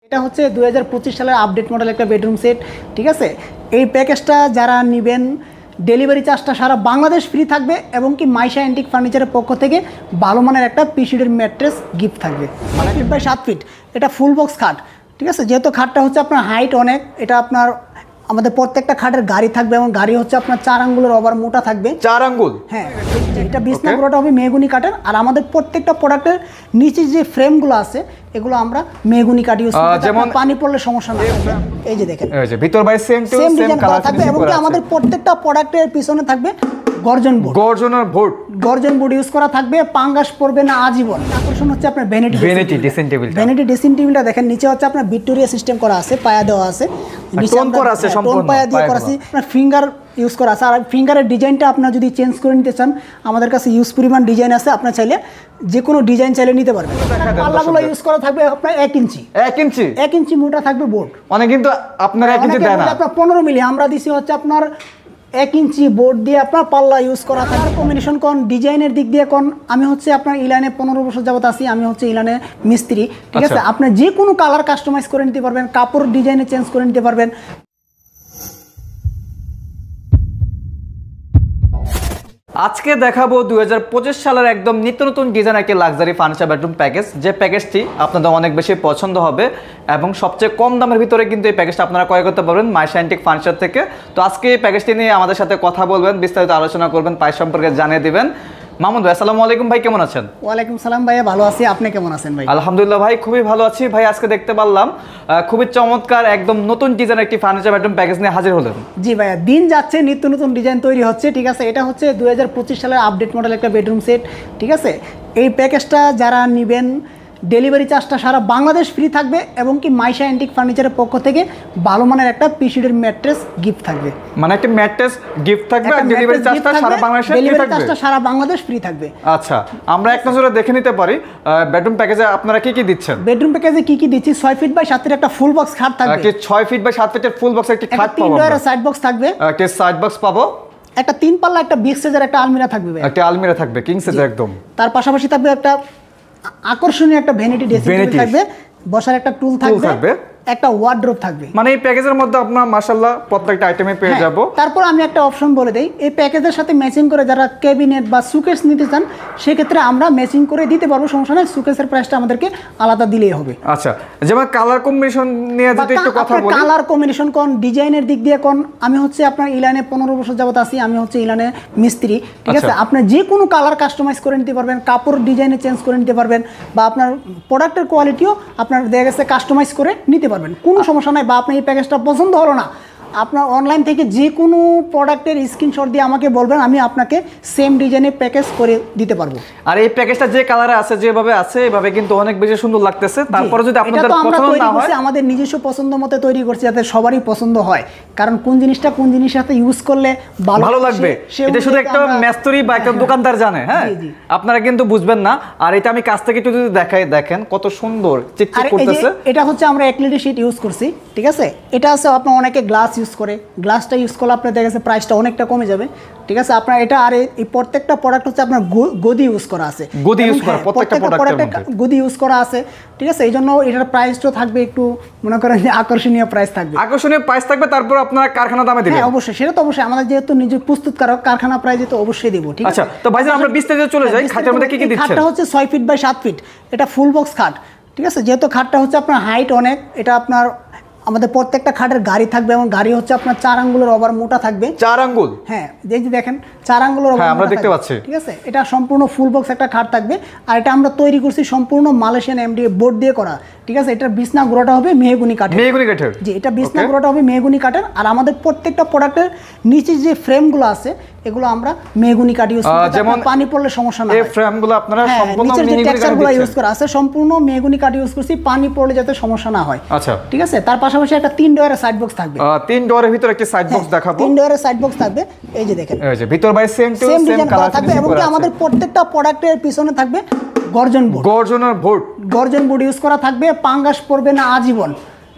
এটা হচ্ছে 2025 সালের আপডেট মডেল একটা বেডরুম সেট। ঠিক আছে, এই প্যাকেজটা যারা নেবেন ডেলিভারি চার্জটা সারা বাংলাদেশ ফ্রি থাকবে এবং কি মাইশা অ্যান্টিক ফার্নিচারের পক্ষ থেকে ভালো মানের একটা পিসিডের ম্যাট্রেস গিফট থাকবে। 7 ফিট বাই 7 ফিট, এটা ফুল বক্স খাট। ঠিক আছে, যেহেতু খাটটা হচ্ছে আপনার হাইট অনেক, এটা আপনার আমাদের প্রত্যেকটা খাটের গাড়ি থাকবে এবং গাড়ি হচ্ছে আপনার 4 আঙ্গুলের ওভার মোটা থাকবে। 4 আঙ্গুল? হ্যাঁ, এটা বিছনা পুরোটা হবে মেহগুনি কাঠের। আর আমাদের প্রত্যেকটা প্রোডাক্টের নিচে যে ফ্রেমগুলো আছে এগুলো আমরা মেহগুনি কাঠ ইউজ করি, যেমন পানি পড়লে সমস্যা না হবে। এই যে দেখেন, এই যে ভিতর বাই সেম টু সেম কালার থাকবে এবং কি আমাদের প্রত্যেকটা প্রোডাক্টের পিছনে থাকবে গর্জন বোর্ড। গর্জন বোর্ড ইউজ করা থাকবে, পাঙ্গাস পড়বে না আজীবন। আকর্ষণ হচ্ছে আপনার vanity dressing table. Vanity dressing টেবিলটা দেখেন, নিচে হচ্ছে আপনার ভিক্টোরিয়া সিস্টেম করা আছে, পায়া দেওয়া আছে, নিচে টোন করা আছে, সম্পূর্ণ টোন পায়া দিয়ে করা আছে। আপনার ফিঙ্গার ইউজ করা আছে। আর ফিঙ্গারের ডিজাইনটা আপনারা যদি চেঞ্জ করে নিতে চান, আমাদের কাছে ইউজ পরিমাণ ডিজাইন আছে, আপনার চাইলে যে কোনো ডিজাইন চাইলে নিতে পারবেন। পাল্লাগুলো ইউজ করা থাকবে আপনার 1 ইঞ্চি। 1 ইঞ্চি মোটা থাকবে বোর্ড। অনেক কিন্তু আপনার 1 ইঞ্চি দেন না, আপনার 15 মিলি আমরা দিছি হচ্ছে আপনার 1 ইঞ্চি বোর্ড দিয়ে আপনার পাল্লা ইউজ করা থাকবে। কম্বিনেশন কোন ডিজাইনের দিক দিয়ে কোন, আমি হচ্ছে আপনার ইলানে 15 বছর যাবত আছি, আমি হচ্ছে ইলানে মিস্ত্রি। ঠিক আছে, আপনি যে কোনো কালার কাস্টমাইজ করে নিতে পারবেন, কাপড় ডিজাইনে চেঞ্জ করে নিতে পারবেন। আজকে দেখাবো 2025 সালের একদম নিত্য নতুন ডিজাইন একটি লাক্সারি ফার্নিচার বেডরুম প্যাকেজ, যে প্যাকেজটি আপনাদের অনেক বেশি পছন্দ হবে এবং সবচেয়ে কম দামের ভিতরে কিন্তু এই প্যাকেজটা আপনারা ক্রয় করতে পারবেন মাইশা অ্যান্টিক ফার্নিচার থেকে। তো আজকে এই প্যাকেজটি নিয়ে আমাদের সাথে কথা বলবেন, বিস্তারিত আলোচনা করবেন, প্রাইস সম্পর্কে জানিয়ে দিবেন। মামুন ভাই, আসসালামু আলাইকুম ভাই, কেমন আছেন? ওয়ালাইকুম সালাম ভাইয়া, ভালো আছি, আপনি কেমন আছেন ভাই? আলহামদুলিল্লাহ ভাই, খুবই ভালো আছি ভাই। আজকে দেখতে পারলাম খুবই চমৎকার একদম নতুন ডিজাইন একটি ফার্নিচার বেডরুম প্যাকেজ নিয়ে হাজির হলেন। জি ভাইয়া, দিন যাচ্ছে নিত্য নতুন ডিজাইন তৈরি হচ্ছে। ঠিক আছে, এটা হচ্ছে 2025 সালের আপডেট মডেল একটা বেডরুম সেট। ঠিক আছে, এই প্যাকেজটা যারা নেবেন ডেলিভারি চার্জটা সারা বাংলাদেশ ফ্রি থাকবে এবং কি মাইশা অ্যান্টিক ফার্নিচারের পক্ষ থেকে ভালো মানের একটা পিসিডের ম্যাট্রেস গিফট থাকবে। মানে একটা ম্যাট্রেস গিফট থাকবে আর ডেলিভারি চার্জটা সারা বাংলাদেশে ফ্রি থাকবে। ডেলিভারি চার্জটা সারা বাংলাদেশ ফ্রি থাকবে। আচ্ছা, আমরা এক নজরে দেখে নিতে পারি বেডরুম প্যাকেজে আপনারা কি কি দিচ্ছেন। বেডরুম প্যাকেজে কি কি দিচ্ছি? 6 ফিট বাই 7 ফিট একটা ফুল বক্স খাট থাকবে। 6 ফিট বাই 7 ফিটের ফুল বক্স একটি খাট পাবো। 3 ডয়ারের সাইড বক্স থাকবে। একটা সাইড বক্স পাবো। একটা 3 পাল্লা একটা বিগ সাইজের একটা আলমিরা থাকবে ভাই। একটা আলমিরা থাকবে কিং সাইজের একদম। তার পাশাপাশি থাকবে একটা আকর্ষণীয় একটা ভ্যানিটি ড্রেসিং টেবিল থাকবে, বসার একটা টুল থাকবে, একটা ওয়ার্ড্রোব থাকবে। মানে এই প্যাকেজের মধ্যে আপনারা মাশাআল্লাহ প্রত্যেকটা আইটেমে পেয়ে যাব। তারপর আমি একটা অপশন বলে দেই, এই প্যাকেজের সাথে ম্যাচিং করে যারা ক্যাবিনেট বা সুকেস নিতে চান সেক্ষেত্রে আমরা ম্যাচিং করে দিতে পারবো, সমস্যা নেই। সুকেসের প্রাইসটা আমাদেরকে আলাদা দিলেই হবে। আচ্ছা, যেমন কালার কম্বিনেশন নিয়ে যদি একটু কথা বলি। কালার কম্বিনেশন কোন, ডিজাইনের দিক দিয়ে কোন, আমি হচ্ছে আপনার ইলানে 15 বছর যাবত আছি, আমি হচ্ছে ইলানে মিস্ত্রি। ঠিক আছে, আপনি যে কোনো কালার কাস্টমাইজ করে নিতে পারবেন, কাপড় ডিজাইনে চেঞ্জ করে নিতে পারবেন, বা আপনার প্রোডাক্টের কোয়ালিটিও আপনার দেখা গেছে কাস্টমাইজ করে নিতে পারবেন, কোনো সমস্যা নাই। বা আপনার এই প্যাকেজটা পছন্দ হলো না, আপনার অনলাইন থেকে যে কোনো প্রোডাক্টের স্ক্রিনশট দিয়ে আমাকে বলবেন, আমি আপনাকে সেম ডিজাইনের প্যাকেজ করে দিতে পারবো। আর এই প্যাকেজটা যে কালারে আছে, যেভাবে আছে এভাবে কিন্তু অনেক বেশি সুন্দর লাগতেছে। তারপরে যদি আপনাদের পছন্দ না হয়, আমাদের নিজস্ব পছন্দ মতো তৈরি করছি যাতে সবারই পছন্দ হয়, কারণ কোন জিনিসটা কোন জিনিসের সাথে ইউজ করলে ভালো লাগবে এটা শুধু একটা মিস্ত্রি বা একটা দোকানদার জানে। হ্যাঁ, আপনারা কিন্তু বুঝবেন না। আর এটা আমি কাছ থেকে একটু যদি দেখাই, দেখেন কত সুন্দর চিকচিক করতেছে। এটা হচ্ছে আমরা অ্যাক্রিলিক শীট ইউজ করছি। ঠিক আছে, এটা আছে আপনার অনেকে গ্লাস ইউজ করে, গ্লাসটা ইউজ করলে আপনার দেখা গেছে প্রাইসটা অনেকটা কমে যাবে। ঠিক আছে, আপনার এটা আর এই প্রত্যেকটা প্রোডাক্ট হচ্ছে আপনার গদি ইউজ করা আছে, গদি ইউজ করা প্রত্যেকটা প্রোডাক্টে গদি ইউজ করা আছে। ঠিক আছে, এইজন্য এটার প্রাইসটা থাকবে একটু মনে করেন আকর্ষণীয় প্রাইস থাকবে। আকর্ষণীয় প্রাইস থাকবে, তারপর আপনারা কারখানা দামে দিবেন। হ্যাঁ অবশ্যই, সেটা তো অবশ্যই, আমাদের যেহেতু নিজে প্রস্তুতকারক, কারখানা প্রাইসে তো অবশ্যই দেব। ঠিক আছে, আচ্ছা, তো ভাইজান আমরা বিস্তারিত চলে যাই। খাটের মধ্যে কি কি দিচ্ছেন? খাটটা হচ্ছে 6 ফিট বাই 7 ফিট, এটা ফুল বক্স খাট। ঠিক আছে, যেহেতু খাটটা হচ্ছে আপনার হাইট অনেক, এটা আপনার আমাদের প্রত্যেকটা খাটের গাড়ি থাকবে এবং গাড়ি হচ্ছে আপনার 4 আঙ্গুলের ওভার মোটা থাকবে। 4 আঙ্গুল? হ্যাঁ, এই যে দেখেন 4 আঙ্গুলের ওভার আমরা দেখতে পাচ্ছি। ঠিক আছে, এটা সম্পূর্ণ ফুল বক্স একটা খাট থাকবে। আর এটা আমরা তৈরি করছি সম্পূর্ণ মালয়েশিয়ান এমডিএফ বোর্ড দিয়ে করা। ঠিক আছে, এটার বিছনা গোড়াটা হবে মেহগুনি কাঠের। মেহগুনি কাঠের? জি, এটা বিছনা গোড়াটা হবে মেহগুনি কাঠের। আর আমাদের প্রত্যেকটা প্রোডাক্টের নিচে যে ফ্রেমগুলো আছে এগুলো আমরা মেহগুনি কাঠ ইউজ করি, যেমন পানি পড়লে সমস্যা না হয়। এই ফ্রেমগুলো আপনারা সম্পূর্ণ মেহগুনি কাঠগুলো ইউজ করা আছে, সম্পূর্ণ মেহগুনি কাঠ ইউজ করছি, পানি পড়লে যাতে সমস্যা না হয়। আচ্ছা, ঠিক আছে, তার পাশাপাশি একটা 3 ডয়ারের সাইড বক্স থাকবে। 3 ডয়ারের ভিতরে একটা সাইড বক্স দেখাবো। 3 ডয়ারের সাইড বক্স থাকবে, এই যে দেখেন, এই যে ভিতর বাই সেম টু সেম কালার থাকবে এবং কি আমাদের প্রত্যেকটা প্রোডাক্টের পিছনে থাকবে গর্জন বোর্ড। গর্জন বোর্ড ইউজ করা থাকবে, পাঙ্গাস পড়বে না আজীবন।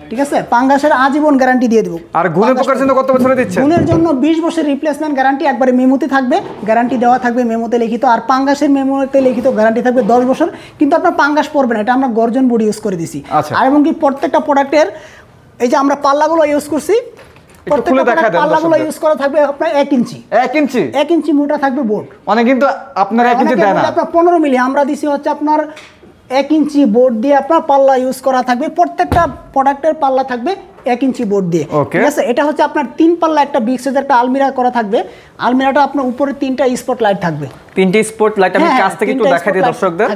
ঠিক আছে, পাঙ্গাসের আজীবন গ্যারান্টি দিয়ে দেবো। আর গুণের পোকার জন্য কত বছরে দিচ্ছেন? গুণের জন্য 20 বছর রিপ্লেসমেন্ট গ্যারান্টি, একবারে মেমোতে থাকবে, গ্যারান্টি দেওয়া থাকবে মেমোতে লিখিত। আর পাঙ্গাসের মেমোতে লিখিত গ্যারান্টি থাকবে 10 বছর, কিন্তু আপনার পাঙ্গাস পড়বে না, এটা আমরা গর্জন বডি ইউজ করে দিছি। আর এবং কি প্রত্যেকটা প্রোডাক্টের এই যে আমরা পাল্লাগুলো ইউজ করছি, খুলে দেখা দেন, পাল্লাগুলো ইউজ করা থাকবে আপনার 1 ইঞ্চি 1 ইঞ্চি মোটা থাকবে বোর্ড। অনেক কিন্তু আপনারা 1 ইঞ্চি দেন না, আপনার 15 মিলি, আমরা দিছি হচ্ছে আপনার 1 ইঞ্চি বোর্ড দিয়ে আপনার পাল্লা ইউজ করা থাকবে। প্রত্যেকটা প্রোডাক্টের পাল্লা থাকবে 1 ইঞ্চি বোর্ড দিয়ে, ঠিক আছে। এটা হচ্ছে আপনার 3 পাল্লা একটা বিগ সাইজের একটা আলমিরা করা থাকবে। আলমিরাটা আপনার উপরে 3টা স্পট লাইট থাকবে, 3টি স্পট লাইট। আমি কাছ থেকে একটু দেখাই দিই দর্শকদের।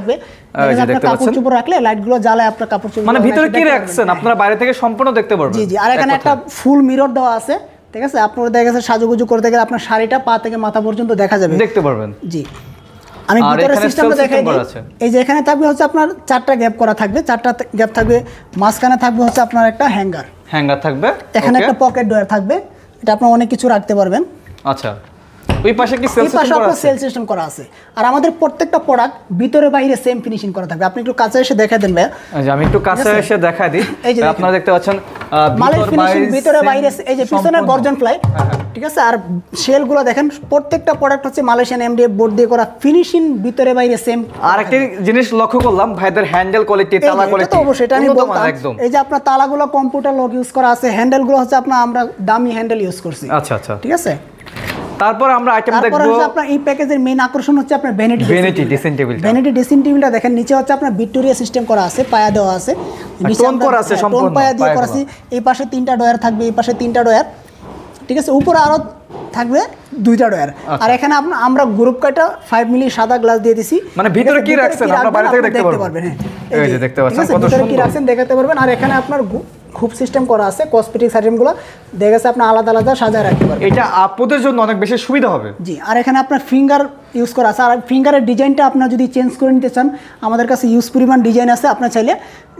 এই যে দেখতে পাচ্ছেন, কাপড় চোপড় রাখলে লাইটগুলো জ্বালায় আপনার কাপড় চোপড়, মানে ভিতরে কি রাখছেন আপনারা বাইরে থেকে সম্পূর্ণ দেখতে পারবেন। জি জি। আর এখানে একটা ফুল মিরর দেওয়া আছে, ঠিক আছে। আপনারা দেখা গেছে সাজুগুজু করতে গেলে আপনার শাড়িটা পা থেকে মাথা পর্যন্ত দেখা যাবে, দেখতে পারবেন। জি, আমি ভিতরে সিস্টেমটা দেখাই দিই। এই যে এখানে থাকবে হচ্ছে আপনার 4টা গ্যাপ করা থাকবে, 4টা গ্যাপ থাকবে। মাঝখানে থাকবে হচ্ছে আপনার একটা হ্যাঙ্গার থাকবে। এখানে একটা পকেট ডয়ার থাকবে, এটা আপনি অনেক কিছু রাখতে পারবেন। আচ্ছা, ওই পাশে কি সেল সিস্টেম করা আছে। আর আমাদের প্রত্যেকটা প্রোডাক্ট ভিতরে বাইরে সেম ফিনিশিং করা থাকবে। আপনি একটু কাছে এসে দেখাই দেন ভাই। আমি একটু কাছে এসে দেখাই দিই। এই যে আপনারা দেখতে পাচ্ছেন মালের ফিনিশিং ভিতরে বাইরে, এই যে পিছনে গর্জন ফ্লাই, ঠিক আছে। আর শেলগুলো দেখেন, প্রত্যেকটা প্রোডাক্ট হচ্ছে মালয়েশিয়ান এমডিএফ বোর্ড দিয়ে করা, ফিনিশিং ভিতরে বাইরে সেম। আর একটা জিনিস লক্ষ্য করলাম ভাইদের হ্যান্ডেল কোয়ালিটি, তালা কোয়ালিটি, তো অবশ্যই এটা আমি বলতাম। এই যে আপনার তালাগুলো কম্পিউটার লক ইউজ করা আছে, হ্যান্ডেলগুলো হচ্ছে আপনার আমরা দামি হ্যান্ডেল ইউজ করছি। আচ্ছা আচ্ছা, ঠিক আছে। তারপর আমরা আইটেম দেখব। তারপর হচ্ছে আপনার এই প্যাকেজের মেইন আকর্ষণ হচ্ছে আপনার vanity dressing table. Vanity dressing টেবিলটা দেখেন, নিচে হচ্ছে আপনার ভিক্টোরিয়া সিস্টেম করা আছে, পায়া দেওয়া আছে, নিচে টোন করা আছে, সম্পূর্ণ টোন পায়া দিয়ে করা আছে। এই পাশে 3টা ডয়ার থাকবে, এই পাশে 3টা ডয়ার, ঠিক আছে। উপরে আরো থাকবে 2টা ডয়ার। আর এখানে আমরা গ্রুপ কাটা 5 মিলি সাদা গ্লাস দিয়ে দিছি। মানে ভিতরে কি রাখছেন আমরা বাইরে থেকে দেখতে পারবেন। হ্যাঁ, এই যে দেখতে পাচ্ছেন কত সুন্দর কি রাখছেন দেখাতে পারবেন। আর এখানে আপনার খুব সিস্টেম করা আছে, কসমেটিক্স আইটেমগুলো দেখা গেছে আপনি আলাদা আলাদা সাজায় রাখতে পারবেন। এটা আপুদের জন্য অনেক বেশি সুবিধা হবে। জি। আর এখানে আপনার ফিঙ্গার ইউজ করা আছে। আর ফিঙ্গারের ডিজাইনটা আপনার যদি চেঞ্জ করে নিতে চান, আমাদের কাছে ইউজ পরিমাণ ডিজাইন আছে, আপনার চাইলে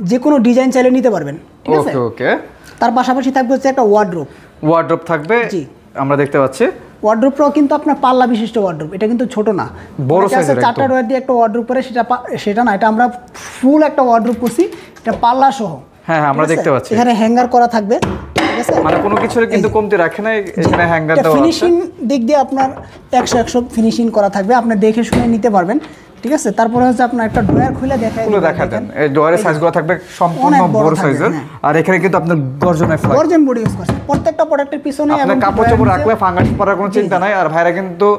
যে কোনো ডিজাইন চাইলে নিতে পারবেন, ঠিক আছে। ওকে। তার পাশাপাশি থাকবে হচ্ছে একটা ওয়ার্ডরোব থাকবে। জি, আমরা দেখতে পাচ্ছি। ওয়ার্ডরোবটাও কিন্তু আপনার পাল্লা বিশিষ্ট ওয়ার্ডরোব, এটা কিন্তু ছোট না, বড় সাইজের। 4টা ডয়ার দিয়ে একটা ওয়ার্ডরোব করে, সেটা না, এটা আমরা ফুল একটা ওয়ার্ডরোব করছি, এটা পাল্লা সহ। হ্যাঁ, আমরা দেখতে পাচ্ছি। এখানে হ্যাঙ্গার করা থাকবে, ঠিক আছে। মানে কোনো কিছুর কিন্তু কমতি রাখে না, এখানে হ্যাঙ্গার দেওয়া আছে। ফিনিশিং দিক দিয়ে আপনার 100 ফিনিশিং করা থাকবে, আপনি দেখে শুনে নিতে পারবেন, ঠিক আছে। তারপরে হচ্ছে আপনার একটা ডয়ার খুলে দেখাবেন। এই ডয়ারের সাইজগুলো থাকবে সম্পূর্ণ বড় সাইজের। আর এখানে কিন্তু আপনার গর্জন বডি ইউজ করছে প্রত্যেকটা প্রোডাক্টের পিছনে। আপনি কাপড় চোপড় রাখলে ফাঙ্গাস পড়ার কোনো চিন্তা নাই। আর ভাইরা কিন্তু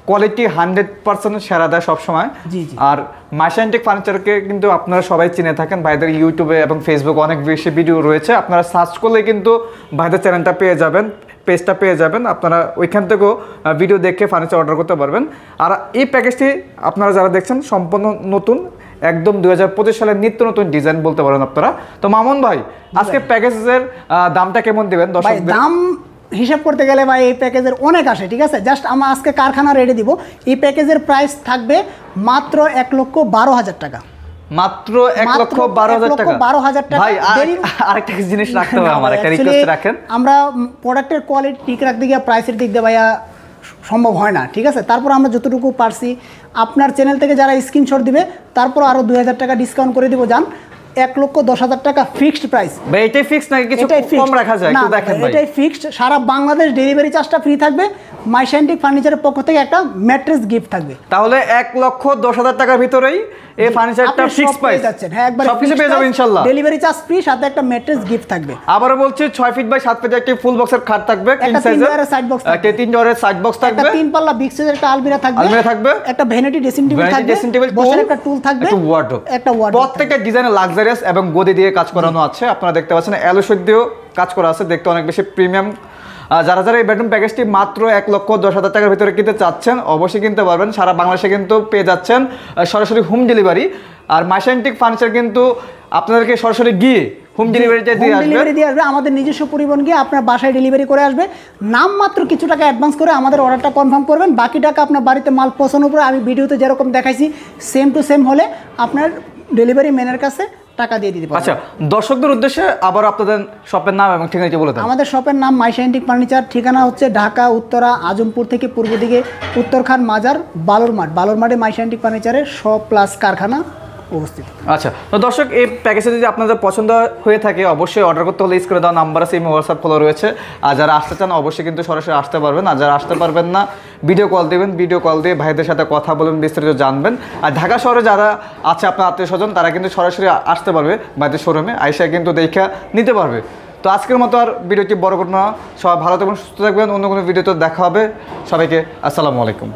কোয়ালিটি 100% সেরা দেয় সবসময়। আর মাইশাইনটেক ফার্নিচারকে কিন্তু আপনারা সবাই চিনে থাকেন, ভাইদের ইউটিউবে এবং ফেসবুকে অনেক বেশি ভিডিও রয়েছে, আপনারা সার্চ করলে কিন্তু ভাইদের চ্যানেলটা পেয়ে যাবেন, পেজটা পেয়ে যাবেন। আপনারা ওইখান থেকেও ভিডিও দেখে ফার্নিচার অর্ডার করতে পারবেন। আর এই প্যাকেজটি আপনারা যারা দেখছেন সম্পূর্ণ নতুন, একদম 2025 সালের নিত্য নতুন ডিজাইন বলতে পারেন আপনারা। তো মামুন ভাই, আজকে প্যাকেজের দামটা কেমন দিবেন দর্শকদের? দাম হিসাব করতে গেলে ভাই এই প্যাকেজের অনেক আসে, ঠিক আছে। জাস্ট আমরা আজকে কারখানা রেটে দিব। এই প্যাকেজের প্রাইস থাকবে মাত্র 1,12,000 টাকা। মাত্র 1,12,000 টাকা। 12,000 টাকা। ভাই আরেকটা জিনিস রাখতে হবে, আমার একটা রিকোয়েস্ট রাখেন। আমরা প্রোডাক্টের কোয়ালিটি ঠিক রাখতে গিয়ে প্রাইসের দিক দিয়ে ভাইয়া সম্ভব হয় না, ঠিক আছে। তারপর আমরা যতটুকু পারছি, আপনার চ্যানেল থেকে যারা স্ক্রিনশট দিবে তারপর আরো 2,000 টাকা ডিসকাউন্ট করে দিব। যান 1,10,000 টাকা ফিক্সড প্রাইস। ভাই এটাই ফিক্স নাকি কিছু কম রাখা যায়? একটু দেখেন ভাই। এটাই ফিক্সড, সারা বাংলাদেশ ডেলিভারি চার্জটা ফ্রি থাকবে। মাইশাইনটেক ফার্নিচারের পক্ষ থেকে একটা ম্যাট্রেস গিফট থাকবে। তাহলে 1,10,000 টাকার ভিতরেই এই ফার্নিচারটা ফিক্স প্রাইস যাচ্ছে। হ্যাঁ, একবার সবকিছু পেয়ে যাবেন ইনশাআল্লাহ। ডেলিভারি চার্জ ফ্রি, সাথে একটা ম্যাট্রেস গিফট থাকবে। আবারো বলছি 6 ফিট বাই 7 ফিট একটা ফুল বক্সের খাট থাকবে, কিং সাইজের, একটা 3 ডয়ারের সাইড বক্স থাকবে, একটা 3 পাল্লা বিগ সাইজের একটা আলমিরা থাকবে, একটা ভ্যানিটি ড্রেসিং টেবিল থাকবে, বসার একটা টুল থাকবে, একটা ওয়ার্ডরোব। প্রত্যেকটা ডিজাইনে লাক্সারিয়াস এবং গদি দিয়ে কাজ করানো আছে। আপনারা দেখতে পাচ্ছেন অ্যালোসেড দিয়েও কাজ করা আছে, দেখতে অনেক বেশি প্রিমিয়াম। যারা যারা এই বেডরুম প্যাকেজটি মাত্র 1,10,000 টাকার ভিতরে কিনতে চাচ্ছেন অবশ্যই কিনতে পারবেন। সারা বাংলাদেশে কিন্তু পেয়ে যাচ্ছেন সরাসরি হোম ডেলিভারি। আর মাইশাইনটেক ফার্নিচার কিন্তু আপনাদেরকে সরাসরি গিয়ে হোম ডেলিভারিটা দিয়ে আসবে। আমাদের নিজস্ব পরিবহন গিয়ে আপনার বাসায় ডেলিভারি করে আসবে। নাম মাত্র কিছু টাকা অ্যাডভান্স করে আমাদের অর্ডারটা কনফার্ম করবেন, বাকি টাকা আপনার বাড়িতে মাল পৌঁছানোর উপরে আমি ভিডিওতে যেরকম দেখাইছি সেম টু সেম হলে আপনার ডেলিভারি ম্যানের কাছে টাকা দিয়ে দিতে পারবেন। আচ্ছা, দর্শকদের উদ্দেশ্যে আবার আপনাদের শপের নাম এবং ঠিকানাটি বলে দেন। আমাদের শপের নাম মাইশাইনটেক ফার্নিচার, ঠিকানা হচ্ছে ঢাকা উত্তরা আজমপুর থেকে পূর্ব দিকে উত্তরখান মাজার বালুরমাঠ। বালুরমাঠে মাইশাইনটেক ফার্নিচারের শপ প্লাস কারখানা, অবস্থিত। আচ্ছা, তো দর্শক এই প্যাকেজে যদি আপনাদের পছন্দ হয়ে থাকে অবশ্যই অর্ডার করতে হলে স্ক্রিনে দেওয়া নাম্বার আছে, ইমো হোয়াটসঅ্যাপ খোলা রয়েছে। আর যারা আসতে চান অবশ্যই কিন্তু সরাসরি আসতে পারবেন, আর যারা আসতে পারবেন না ভিডিও কল দেবেন, ভিডিও কল দিয়ে ভাইদের সাথে কথা বলবেন, বিস্তারিত জানবেন। আর ঢাকা শহরে যারা আছে আপনার আত্মীয় স্বজন তারা কিন্তু সরাসরি আসতে পারবে ভাইদের শোরুমে, আইসা কিন্তু দেখা নিতে পারবে। তো আজকের মতো আর ভিডিওটি বড় করব না, সবাই ভালো থাকবেন, সুস্থ থাকবেন, অন্য কোনো ভিডিওতে দেখা হবে। সবাইকে আসসালামু আলাইকুম।